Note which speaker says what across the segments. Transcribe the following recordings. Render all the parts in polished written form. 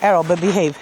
Speaker 1: Errol, but behave.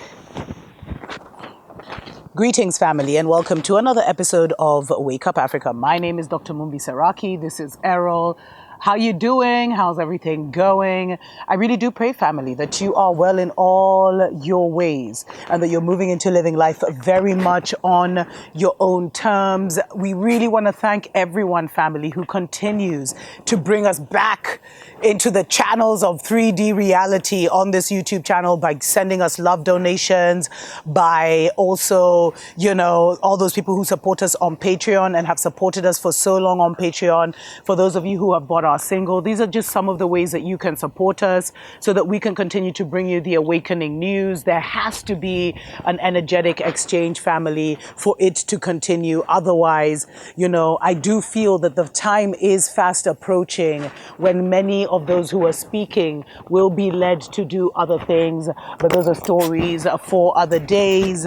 Speaker 1: Greetings, family, and welcome to another episode of Wake Up Africa. My name is Dr. Mumbi. This is Errol. How you doing? How's everything going? I really do pray, family, that you are well in all your ways and that you're moving into living life very much on your own terms. We really want to thank everyone, family, who continues to bring us back into the channels of 3D reality on this YouTube channel by sending us love donations, by also, all those people who support us on Patreon and have supported us for so long on Patreon. For those of you who have bought our single, these are just some of the ways that you can support us so that we can continue to bring you the awakening news. There has to be an energetic exchange, family, for it to continue. Otherwise, I do feel that the time is fast approaching when many of those who are speaking will be led to do other things, but those are stories for other days.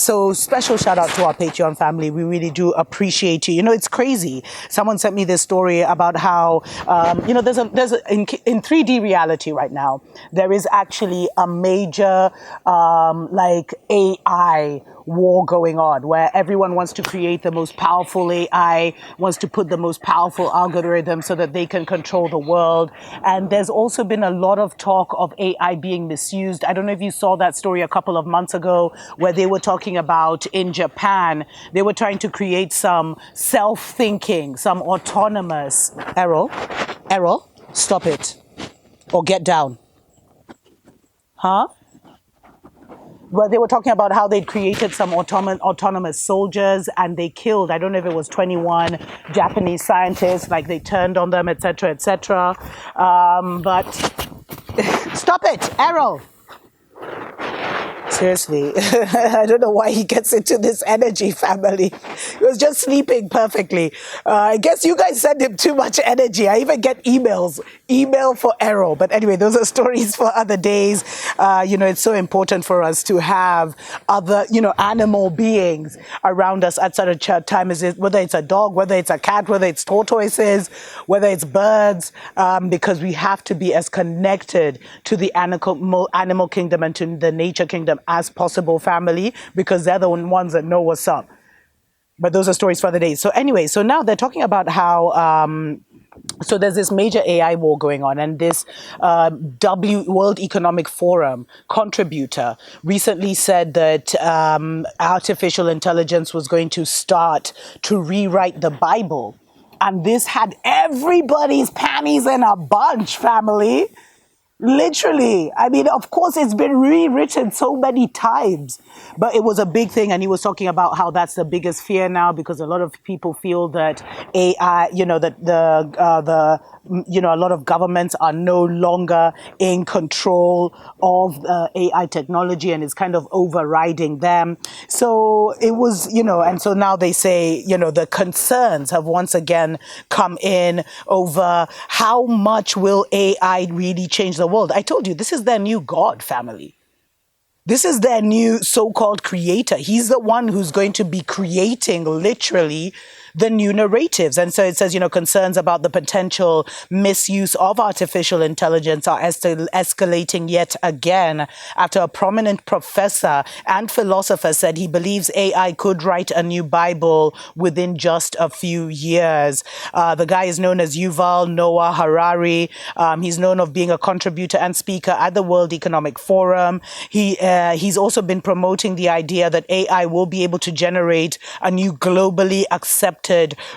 Speaker 1: So special shout out to our Patreon family. We really do appreciate you. It's crazy. Someone sent me this story about how, in 3D reality right now, there is actually a major, AI war going on where everyone wants to create the most powerful AI, wants to put the most powerful algorithm so that they can control the world. And there's also been a lot of talk of AI being misused. I don't know if you saw that story a couple of months ago where they were talking about in Japan, they were trying to create some self-thinking, some autonomous. Errol, stop it or get down. Huh? Well, they were talking about how they'd created some autonomous soldiers and they killed, I don't know if it was 21 Japanese scientists, like they turned on them, etc., etc. But stop it, Errol. Seriously, I don't know why he gets into this energy, family. He was just sleeping perfectly. I guess you guys send him too much energy. I even get email for Errol. But anyway, those are stories for other days. It's so important for us to have other, animal beings around us at such a time as this, whether it's a dog, whether it's a cat, whether it's tortoises, whether it's birds, because we have to be as connected to the animal kingdom and to the nature kingdom as possible, family, because they're the ones that know what's up. But those are stories for other days. So anyway, so now they're talking about how so there's this major AI war going on, and this World Economic Forum contributor recently said that artificial intelligence was going to start to rewrite the Bible. And this had everybody's panties in a bunch, family. Literally. I mean, of course, it's been rewritten so many times, but it was a big thing. And he was talking about how that's the biggest fear now, because a lot of people feel that AI, that a lot of governments are no longer in control of AI technology and is kind of overriding them. So it was, and so now they say, the concerns have once again come in over how much will AI really change the world. I told you, this is their new God, family. This is their new so-called creator. He's the one who's going to be creating literally the new narratives. And so it says, concerns about the potential misuse of artificial intelligence are escalating yet again after a prominent professor and philosopher said he believes AI could write a new Bible within just a few years. The guy is known as Yuval Noah Harari. He's known of being a contributor and speaker at the World Economic Forum. He's also been promoting the idea that AI will be able to generate a new globally accepted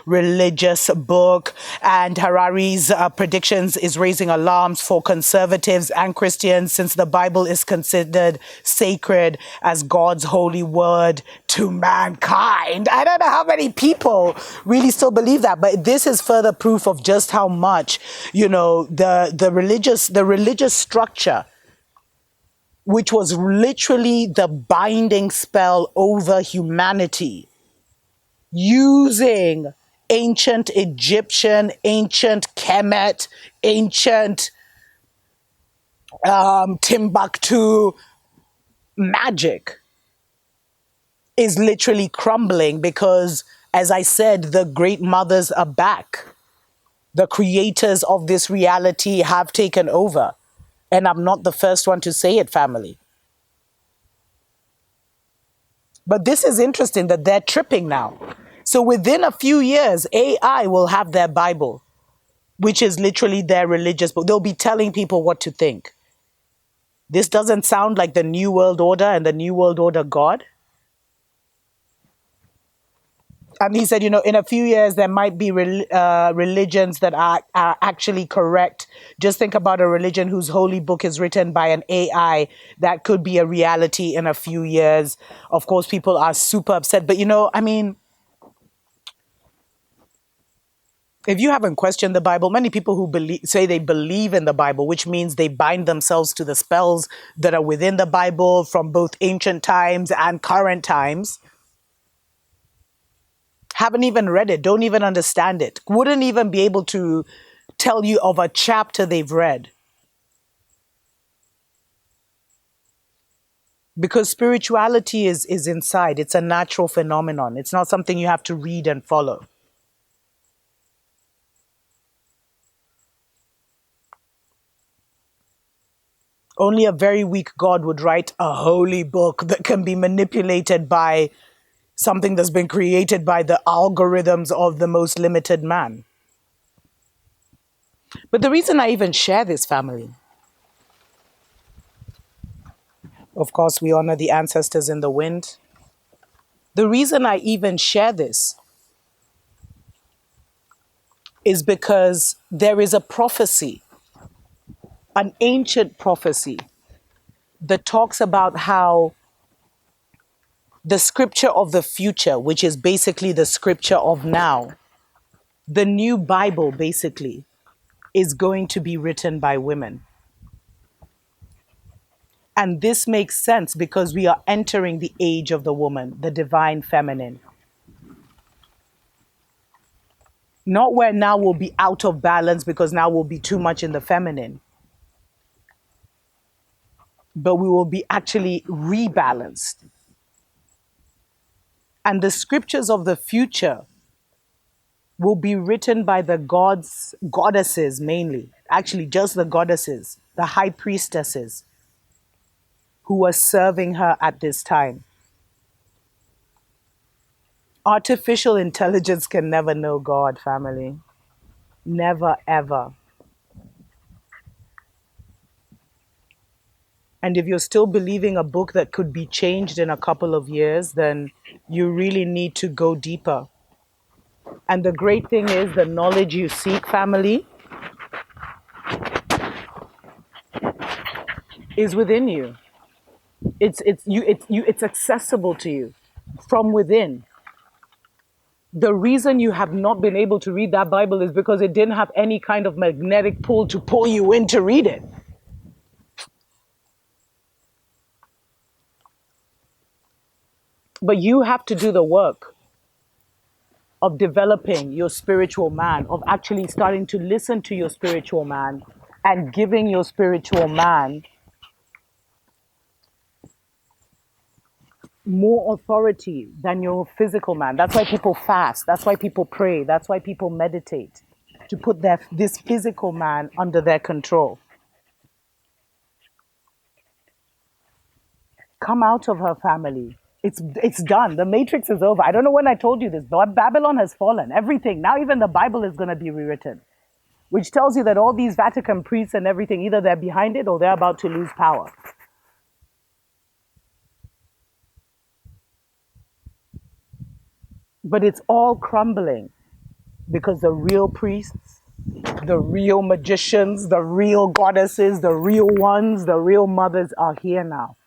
Speaker 1: religious book. And Harari's predictions is raising alarms for conservatives and Christians, since the Bible is considered sacred as God's holy word to mankind. I don't know how many people really still believe that, but this is further proof of just how much, the religious structure, which was literally the binding spell over humanity, using ancient Egyptian, ancient Kemet, ancient Timbuktu magic, is literally crumbling because, as I said, the great mothers are back. The creators of this reality have taken over. And I'm not the first one to say it, family. But this is interesting that they're tripping now. So within a few years, AI will have their Bible, which is literally their religious book. They'll be telling people what to think. This doesn't sound like the New World Order and the New World Order God. And he said, in a few years, there might be religions that are actually correct. Just think about a religion whose holy book is written by an AI. That could be a reality in a few years. Of course, people are super upset. But, if you haven't questioned the Bible, many people who say they believe in the Bible, which means they bind themselves to the spells that are within the Bible from both ancient times and current times, haven't even read it, don't even understand it, wouldn't even be able to tell you of a chapter they've read. Because spirituality is inside. It's a natural phenomenon. It's not something you have to read and follow. Only a very weak God would write a holy book that can be manipulated by something that's been created by the algorithms of the most limited man. But the reason I even share this, family, of course, we honor the ancestors in the wind. The reason I even share this is because there is a prophecy, an ancient prophecy, that talks about how the scripture of the future, which is basically the scripture of now, the new Bible basically, is going to be written by women. And this makes sense because we are entering the age of the woman, the divine feminine. Not where now we'll be out of balance because now we'll be too much in the feminine, but we will be actually rebalanced. And the scriptures of the future will be written by the goddesses mainly, actually just the goddesses, the high priestesses who are serving her at this time. Artificial intelligence can never know God, family. Never, ever. And if you're still believing a book that could be changed in a couple of years, then you really need to go deeper. And the great thing is the knowledge you seek, family, is within you. It's accessible to you from within. The reason you have not been able to read that Bible is because it didn't have any kind of magnetic pull to pull you in to read it. But you have to do the work of developing your spiritual man, of actually starting to listen to your spiritual man and giving your spiritual man more authority than your physical man. That's why people fast. That's why people pray. That's why people meditate, to put this physical man under their control. Come out of her family. It's done. The matrix is over. I don't know when I told you this, but Babylon has fallen. Everything. Now even the Bible is going to be rewritten, which tells you that all these Vatican priests and everything, either they're behind it or they're about to lose power. But it's all crumbling because the real priests, the real magicians, the real goddesses, the real ones, the real mothers are here now.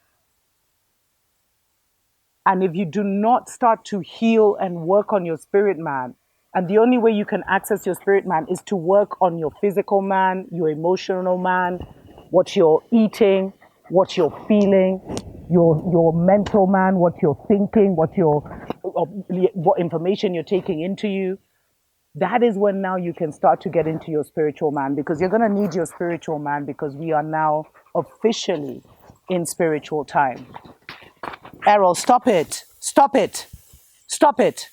Speaker 1: And if you do not start to heal and work on your spirit man, and the only way you can access your spirit man is to work on your physical man, your emotional man, what you're eating, what you're feeling, your mental man, what you're thinking, what information you're taking into you. That is when now you can start to get into your spiritual man, because you're going to need your spiritual man, because we are now officially in spiritual time. Errol, stop it. Stop it. Stop it.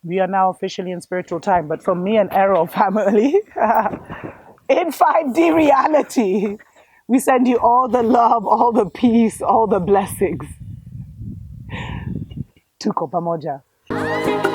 Speaker 1: We are now officially in spiritual time, but from me and Arrow family, in 5D reality, we send you all the love, all the peace, all the blessings. Tuko pamoja.